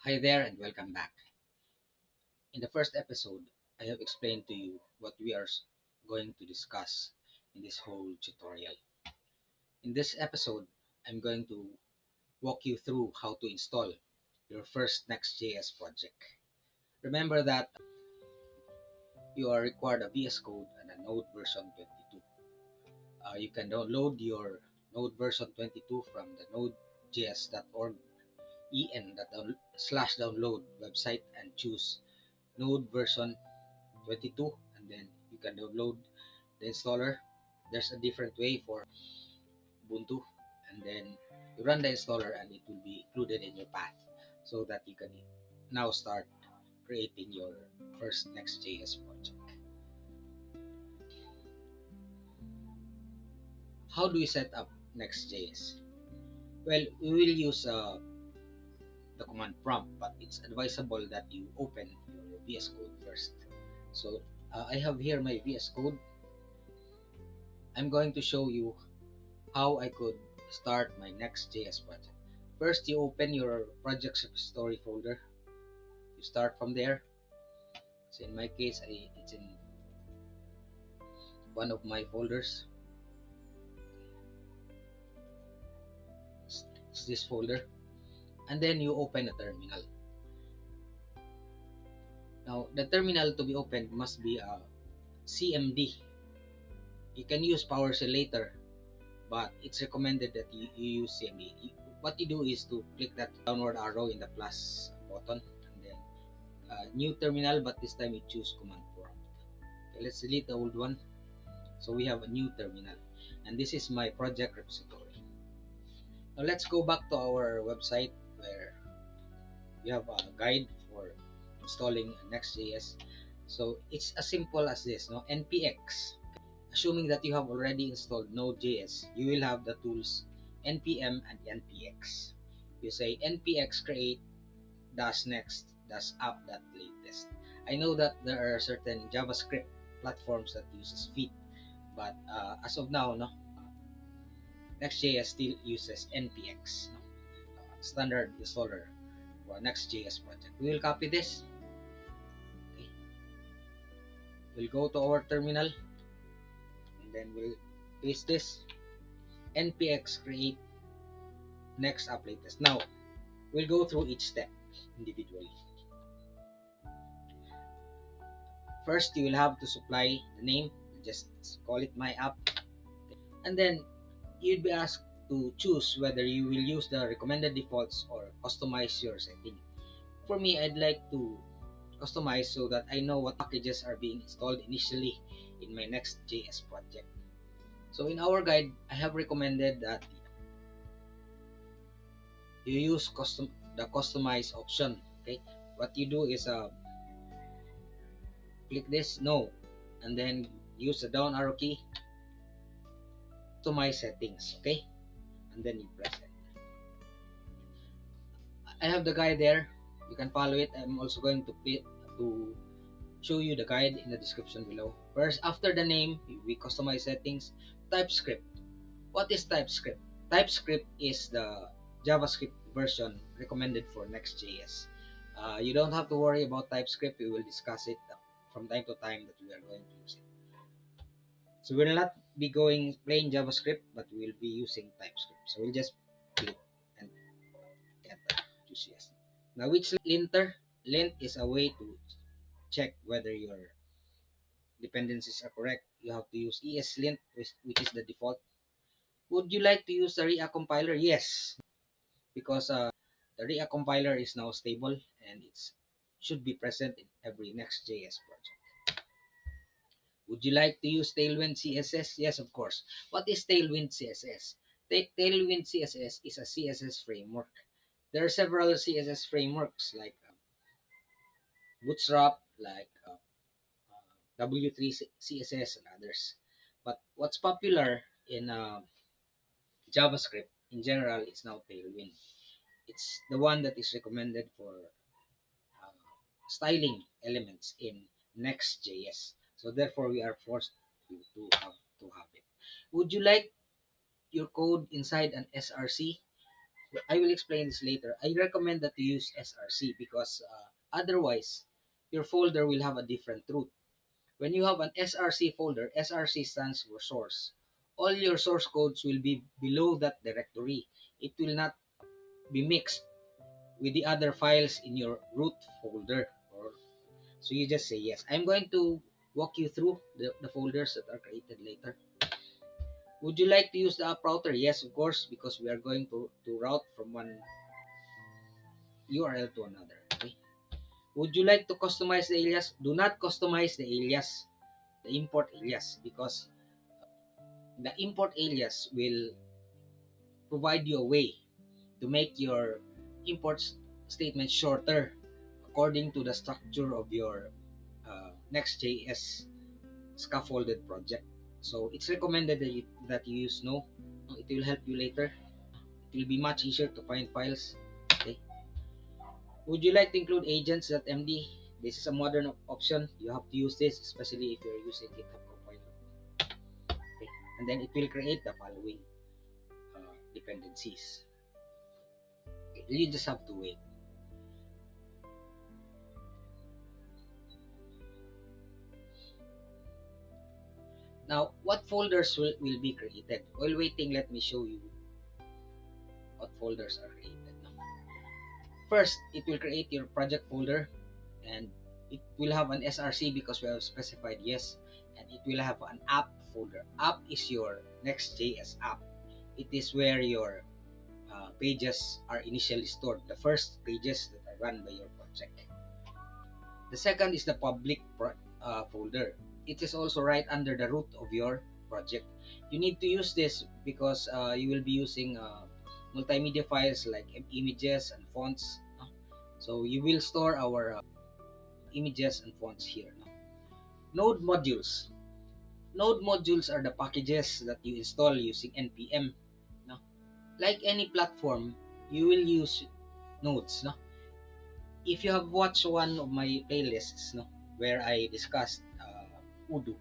Hi there and welcome back. In the first episode, I have explained to you what we are going to discuss in this whole tutorial. In this episode, I'm going to walk you through how to install your first Next.js project. Remember that you are required a VS Code and a Node version 22. You can download your Node version 22 from the nodejs.org en.slash/download website and choose Node version 22, and then you can download the installer. There's a different way for Ubuntu, and then you run the installer and it will be included in your path so that you can now start creating your first Next.js project. How do we set up Next.js? Well, we will use the command prompt, but it's advisable that you open your VS Code first. So I have here my VS Code. I'm going to show you how I could start my Next.js project. First, you open your project repository folder. You start from there. So in my case, it's in one of my folders. It's this folder. And then you open a terminal. Now, the terminal to be opened must be a CMD. You can use PowerShell later, but it's recommended that you use CMD. What you do is to click that downward arrow in the plus button, and then new terminal, but this time you choose command prompt. Okay, let's delete the old one. So we have a new terminal, and this is my project repository. Now let's go back to our website where we have a guide for installing Next.js. So it's as simple as this, no? npx. Assuming that you have already installed Node.js, you will have the tools npm and npx. You say npx create dash next dash app.latest. I know that there are certain JavaScript platforms that uses Vite, but as of now, no, Next.js still uses npx, no, standard installer for Next.js project. We will copy this. Okay. We'll go to our terminal and then we'll paste this npx create next app latest. Now we'll go through each step individually. First, you will have to supply the name. Just call it my app, and then you'd be asked to choose whether you will use the recommended defaults or customize your setting. For me, I'd like to customize so that I know what packages are being installed initially in my Next.js project. So in our guide, I have recommended that you use the customize option. Okay, what you do is click this no, and then use the down arrow key to my settings. Okay, and then you press it. I have the guide there. You can follow it. I'm also going to show you the guide in the description below. First, after the name, we customize settings. TypeScript. What is TypeScript? TypeScript is the JavaScript version recommended for Next.js. You don't have to worry about TypeScript. We will discuss it from time to time that we are going to use it. So we will not be going plain JavaScript, but we will be using TypeScript. So we'll just click and enter. Choose yes. Now, which linter? Lint is a way to check whether your dependencies are correct. You have to use ESLint, which is the default. Would you like to use the React compiler? Yes, because the React compiler is now stable and it should be present in every Next.js project. Would you like to use Tailwind CSS? Yes, of course. What is Tailwind CSS? Tailwind CSS is a CSS framework. There are several CSS frameworks like Bootstrap, like W3 CSS, and others. But what's popular in JavaScript in general is now Tailwind. It's the one that is recommended for uh, styling elements in Next.js. So therefore, we are forced to have it. Would you like your code inside an SRC? I will explain this later. I recommend that you use SRC because otherwise your folder will have a different root. When you have an SRC folder, SRC stands for source. All your source codes will be below that directory. It will not be mixed with the other files in your root folder. Or so you just say yes. I'm going to walk you through the folders that are created later. Would you like to use the app router? Yes, of course, because we are going to route from one URL to another. Okay. Would you like to customize the alias? Do not customize the alias, the import alias, because the import alias will provide you a way to make your import statement shorter according to the structure of your Next.js scaffolded project. So it's recommended that you use No. It will help you later. It will be much easier to find files. Okay. Would you like to include agents.md? This is a modern option. You have to use this, especially if you're using GitHub Copilot. Okay. And then it will create the following dependencies. Okay. You just have to wait. Now, what folders will be created? While waiting, let me show you what folders are created. First, it will create your project folder, and it will have an SRC because we have specified yes, and it will have an app folder. App is your Next.js app. It is where your pages are initially stored, the first pages that are run by your project. The second is the public folder. It is also right under the root of your project. You need to use this because you will be using multimedia files like images and fonts. So you will store our images and fonts here. Node modules. Node modules are the packages that you install using npm. Like any platform, you will use nodes. If you have watched one of my playlists, where I discussed Udo,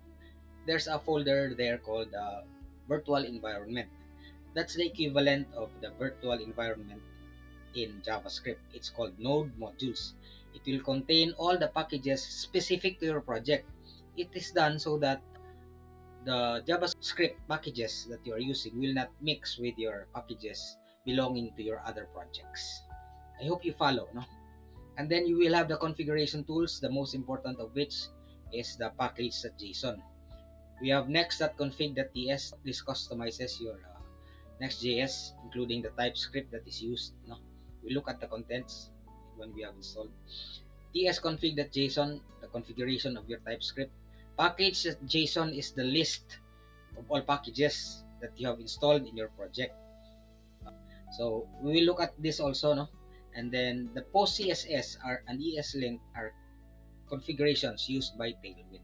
there's a folder there called virtual environment. That's the equivalent of the virtual environment in JavaScript. It's called node modules. It will contain all the packages specific to your project. It is done so that the JavaScript packages that you are using will not mix with your packages belonging to your other projects. I hope you follow, no? And then you will have the configuration tools, the most important of which is the package.json. We have next.config.ts. This customizes your Next.js, including the TypeScript that is used. We look at the contents when we have installed. tsconfig.json, the configuration of your TypeScript. Package.json is the list of all packages that you have installed in your project. So we will look at this also, and then the PostCSS and ESLint are configurations used by Tailwind.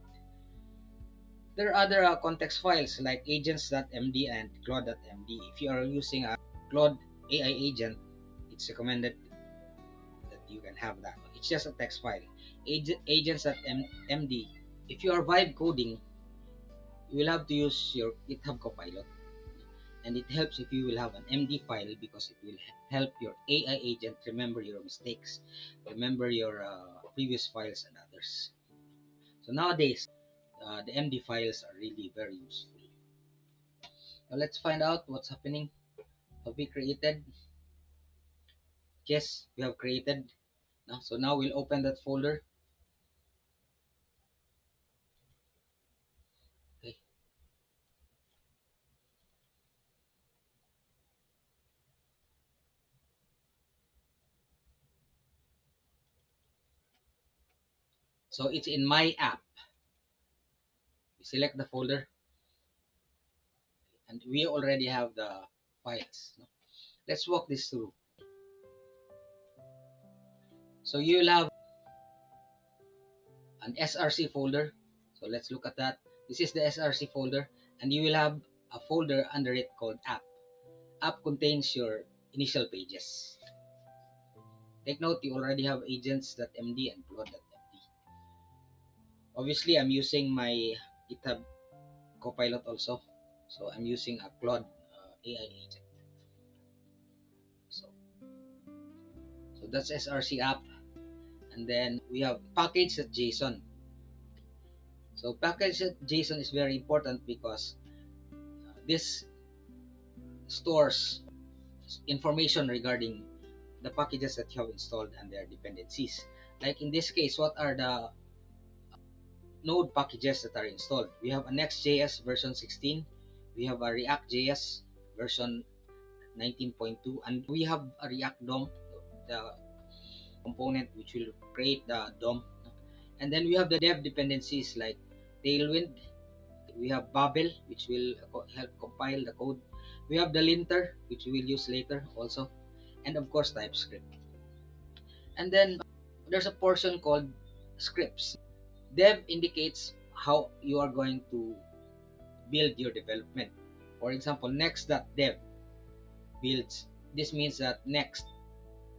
There are other context files like agents.md and claude.md. If you are using a Claude AI agent, it's recommended that you can have that. It's just a text file. Agents.md. If you are vibe coding, you will have to use your GitHub Copilot. And it helps if you will have an MD file because it will help your AI agent remember your mistakes, remember your previous files and others. So nowadays, the MD files are really very useful. Now let's find out what's happening. Have we created? Yes, we have created. So now we'll open that folder. Okay. So it's in my app. We select the folder, and we already have the files. Let's walk this through. So you'll have an SRC folder. So let's look at that. This is the SRC folder, and you will have a folder under it called app. App contains your initial pages. Take note, you already have agents.md and claude.md. Obviously, I'm using my GitHub Copilot also. So I'm using a Claude AI agent. So that's src app. And then we have package.json. So package.json is very important because this stores information regarding the packages that you have installed and their dependencies. Like in this case, what are the node packages that are installed? We have a Next.js version 16, we have a React.js version 19.2, and we have a React DOM, the component which will create the DOM. And then we have the dev dependencies like Tailwind. We have Babel, which will help compile the code. We have the linter, which we will use later also. And of course, TypeScript. And then there's a portion called scripts. Dev indicates how you are going to build your development. For example, next.dev builds. This means that next,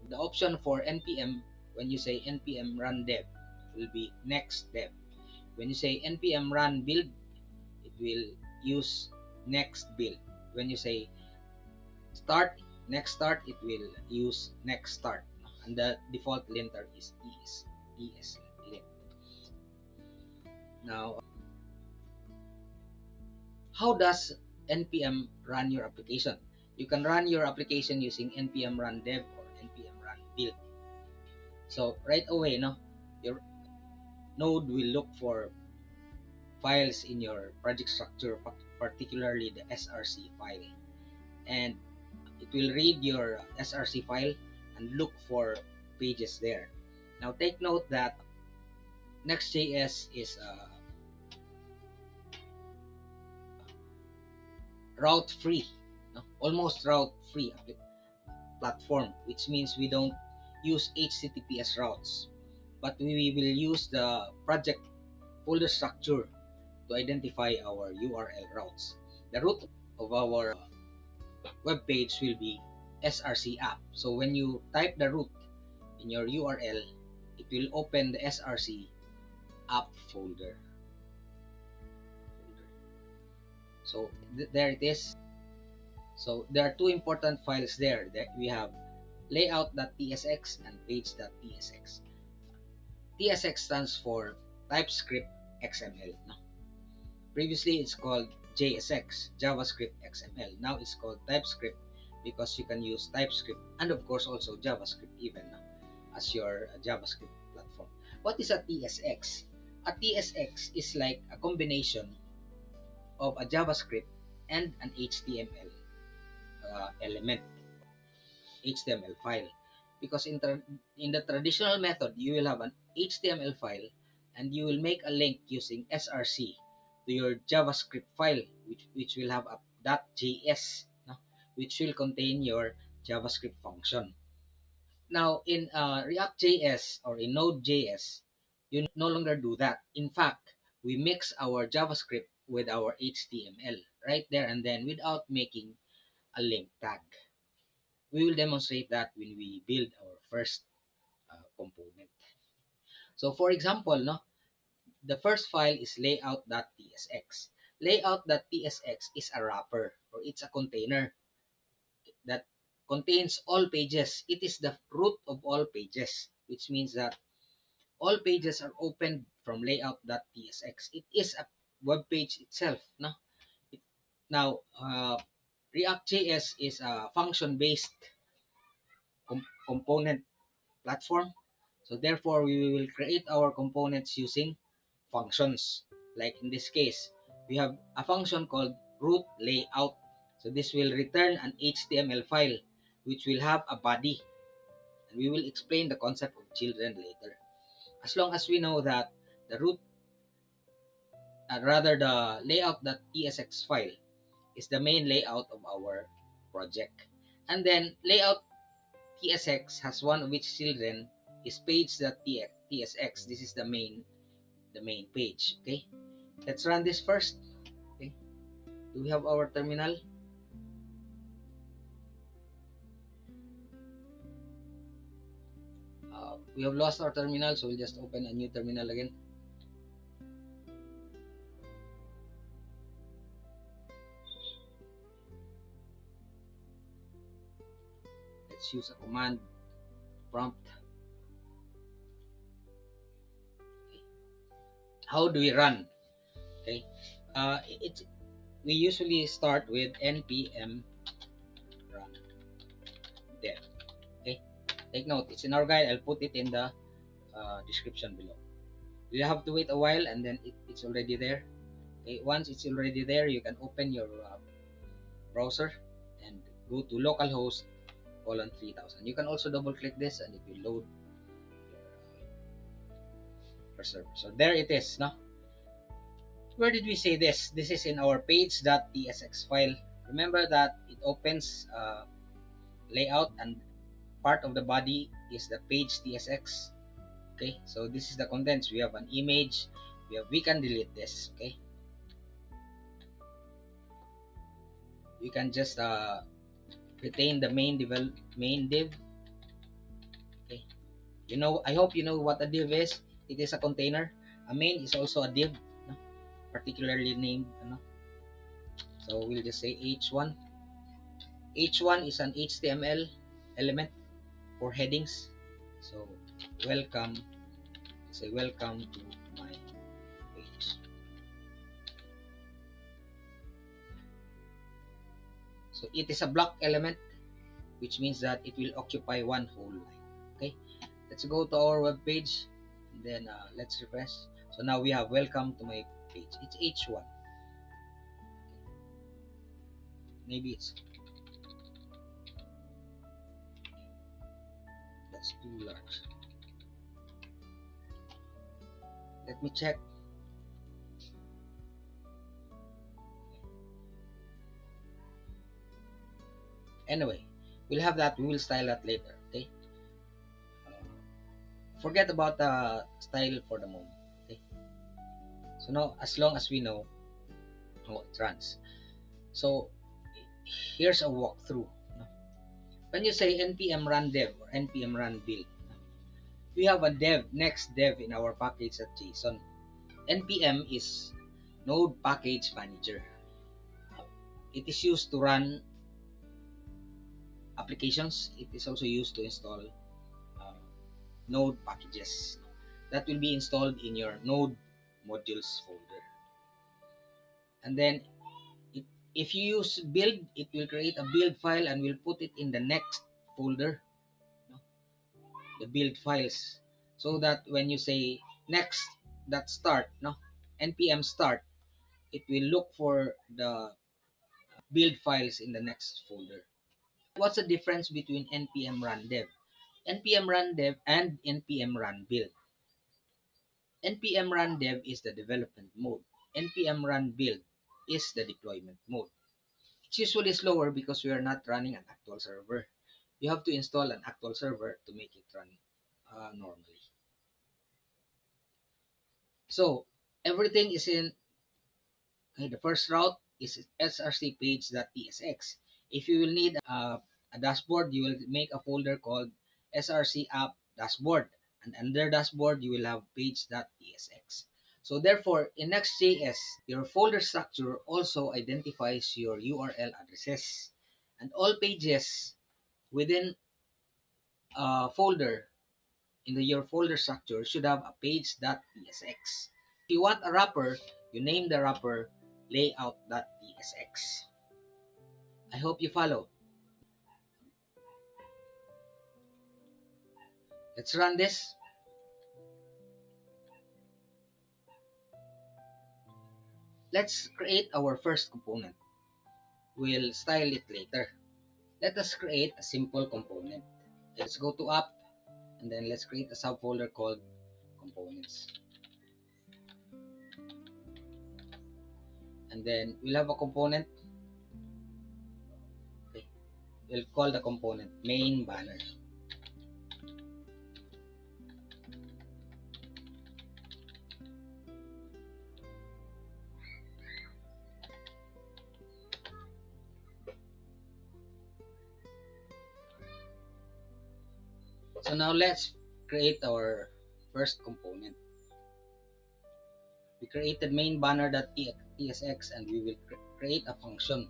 the option for npm, when you say npm run dev, will be next dev. When you say npm run build, it will use next build. When you say start, next start, it will use next start. And the default linter is ESLint. Now, how does npm run your application? You can run your application using npm run dev or npm run build. So right away, your node will look for files in your project structure, particularly the src file, and it will read your src file and look for pages there. Now take note that Next.js is a route free, almost route free platform, which means we don't use HTTPS routes, but we will use the project folder structure to identify our URL routes. The root of our web page will be src app. So when you type the root in your URL, it will open the src app folder. So there it is. So there are two important files there. We have layout.tsx and page.tsx. TSX stands for TypeScript XML. Previously, it's called JSX, JavaScript XML. Now it's called TypeScript because you can use TypeScript and of course also JavaScript even as your JavaScript platform. What is a TSX? A TSX is like a combination of a JavaScript and an HTML element, HTML file. Because in the traditional method, you will have an HTML file and you will make a link using src to your JavaScript file, which will have a .js, which will contain your JavaScript function. Now, in React.js or in Node.js, you no longer do that. In fact, we mix our JavaScript with our HTML right there and then without making a link tag. We will demonstrate that when we build our first component. So, for example, the first file is layout.tsx. Layout.tsx is a wrapper or it's a container that contains all pages. It is the root of all pages, which means that all pages are opened from layout.tsx. It is a web page itself. Now, React.js is a function-based component platform. So therefore, we will create our components using functions. Like in this case, we have a function called root layout. So this will return an HTML file which will have a body. And we will explain the concept of children later. As long as we know that the root, rather the layout.tsx file is the main layout of our project. And then layout tsx has one of its children is page.tsx. This is the main page. Okay, let's run this first. Okay, do we have our terminal? We have lost our terminal, so we'll just open a new terminal again. Let's use a command prompt. Okay. How do we run? Okay, it's we usually start with npm run dev. Okay, take note, it's in our guide. I'll put it in the description below. You have to wait a while, and then it's already there. Okay, once it's already there, you can open your browser and go to localhost colon 3000. You can also double click this and it will load your server. So there it is. Now, where did we say this? This is in our page.tsx file. Remember that it opens layout, and part of the body is the page tsx. Okay, so this is the contents. We have an image. We can delete this. Okay, you can just retain the main div. Okay, I hope you know what a div is. It is a container. A main is also a div, no? Particularly named, no? So we'll just say h1. H1 is an HTML element for headings. So welcome, say welcome to my page. So it is a block element, which means that it will occupy one whole line. Okay, let's go to our web page, and then let's refresh. So now we have welcome to my page. It's h1. Maybe that's too large. Let me check. Anyway, we'll have that. We will style that later. Okay, forget about the style for the moment. Okay, so now, as long as we know how it runs, so here's a walkthrough. When you say npm run dev or npm run build, we have a next dev in our package.json. npm is node package manager. It is used to run applications. It is also used to install node packages that will be installed in your node modules folder. And then if you use build, it will create a build file and will put it in the next folder, the build files, so that when you say next that start, npm start, it will look for the build files in the next folder. What's the difference between npm run dev, npm run dev, and npm run build? npm run dev is the development mode. npm run build is the deployment mode. It's usually slower because we are not running an actual server. You have to install an actual server to make it run normally. So everything is in. Okay, the first route is src page.tsx. If you will need a dashboard, you will make a folder called src app dashboard, and under dashboard you will have page.tsx. So therefore, in Next.js, your folder structure also identifies your URL addresses, and all pages within a folder in your folder structure should have a page.tsx. If you want a wrapper, you name the wrapper layout.tsx. I hope you follow. Let's run this. Let's create our first component. We'll style it later. Let us create a simple component. Let's go to app, and then let's create a subfolder called components. And then we'll have a component. Okay. We'll call the component main banner. So now let's create our first component. We created main banner.tsx, and we will create a function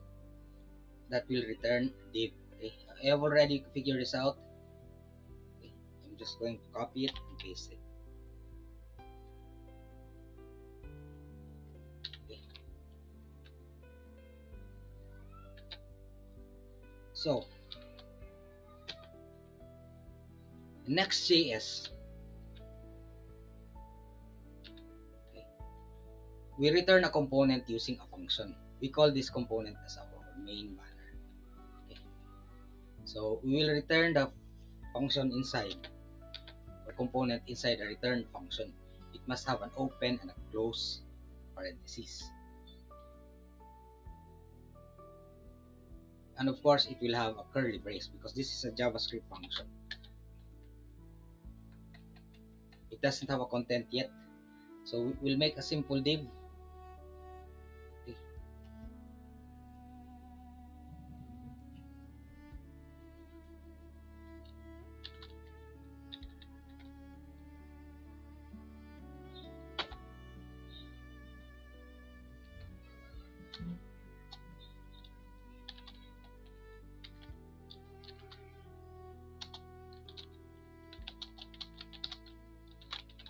that will return div. Okay, I have already figured this out. Okay. I'm just going to copy it and paste it. Okay. So Next.js, okay, we return a component using a function. We call this component as our main banner. Okay. So we will return the function inside, or component inside a return function. It must have an open and a close parentheses. And of course, it will have a curly brace because this is a JavaScript function. It doesn't have a content yet. So we'll make a simple div. Okay.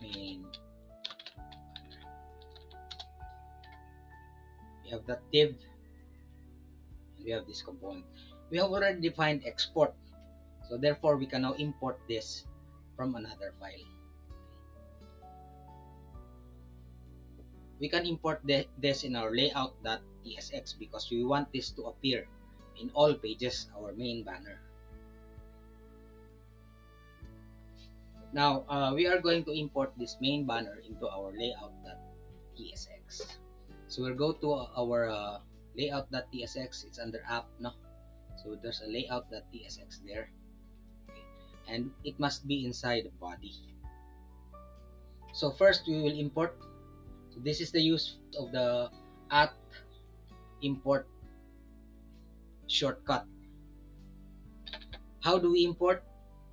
Main. We have that div. We have this component. We have already defined export. So therefore, we can now import this from another file. We can import this in our layout.tsx because we want this to appear in all pages, our main banner. Now, we are going to import this main banner into our layout.tsx. So we'll go to our layout.tsx. It's under app, no? So there's a layout.tsx there. Okay. And it must be inside the body. So first we will import. So this is the use of the @import shortcut. How do we import?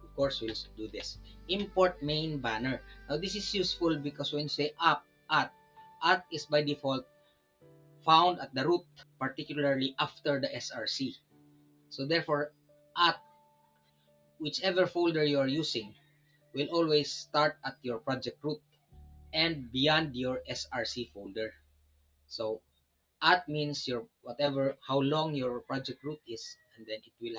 Of course, we'll do this. Import main banner. Now this is useful because when you say @ is by default found at the root, particularly after the src. So therefore, whichever folder you are using will always start at your project root and beyond your src folder. So means your whatever, how long your project root is, and then it will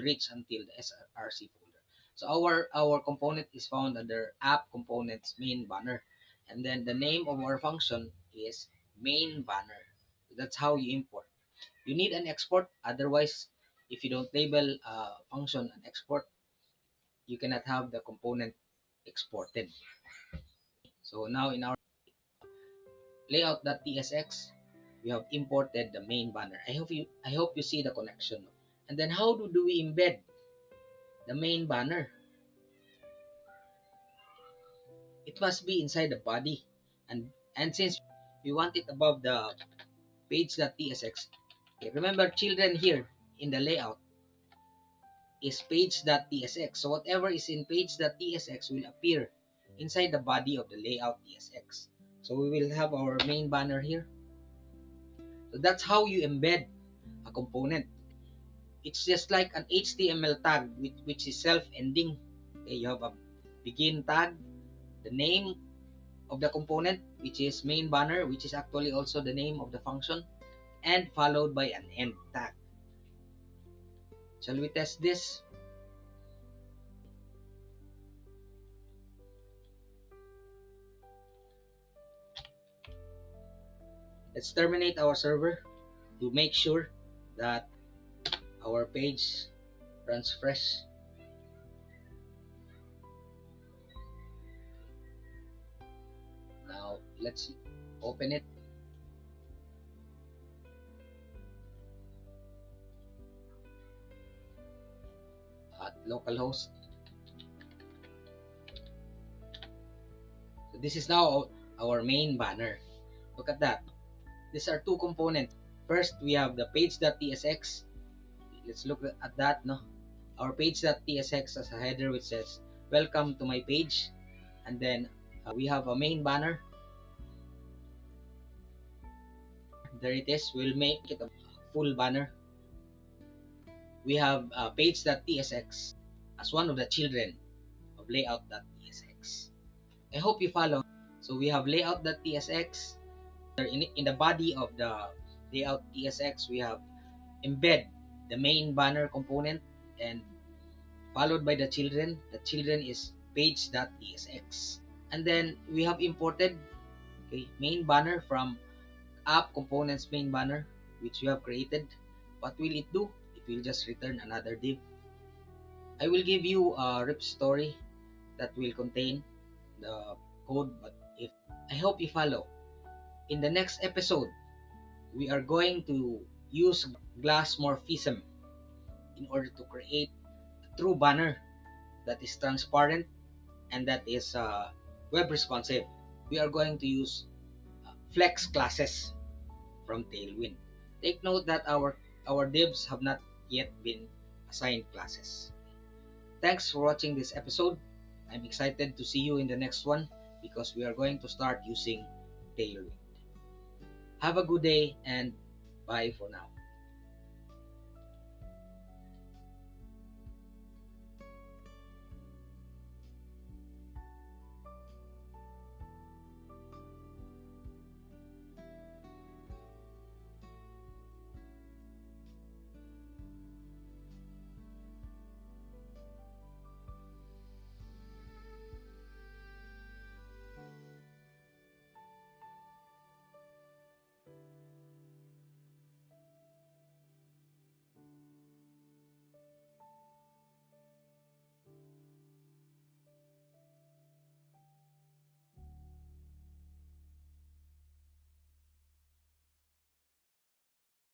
reach until the src folder. So our component is found under app components main banner, and then the name of our function is main banner. So that's how you import. You need an export, otherwise if you don't label function an export, you cannot have the component exported. So now in our layout.tsx, we have imported the main banner. I hope you see the connection. And then how do we embed the main banner? It must be inside the body, and since we want it above the page.tsx, okay, remember children here in the layout is page.tsx. So whatever is in page.tsx will appear inside the body of the layout.tsx. So we will have our main banner here. So that's how you embed a component. It's just like an HTML tag which is self-ending. Okay, you have a begin tag, the name of the component, which is main banner, which is actually also the name of the function, and followed by an end tag. Shall we test this? Let's terminate our server to make sure that our page runs fresh. Now let's open it. At localhost. So this is now our main banner. Look at that. These are two components. First, we have the page.tsx. Let's look at that. No, our page.tsx as a header which says welcome to my page, and then we have a main banner. There it is. We'll make it a full banner. We have page.tsx as one of the children. of layout.tsx. I hope you follow. So we have layout.tsx. In the body of the layout.tsx, we have embed the main banner component, and followed by the children. The children is page.tsx. And then we have imported, okay, main banner from app components main banner, which we have created. What will it do? It will just return another div. I will give you a repository that will contain the code, but if I hope you follow. In the next episode, we are going to use glass morphism in order to create a true banner that is transparent and that is web responsive. We are going to use flex classes from Tailwind. Take note that our divs have not yet been assigned classes. Thanks for watching this episode. I'm excited to see you in the next one because we are going to start using Tailwind. Have a good day and bye for now.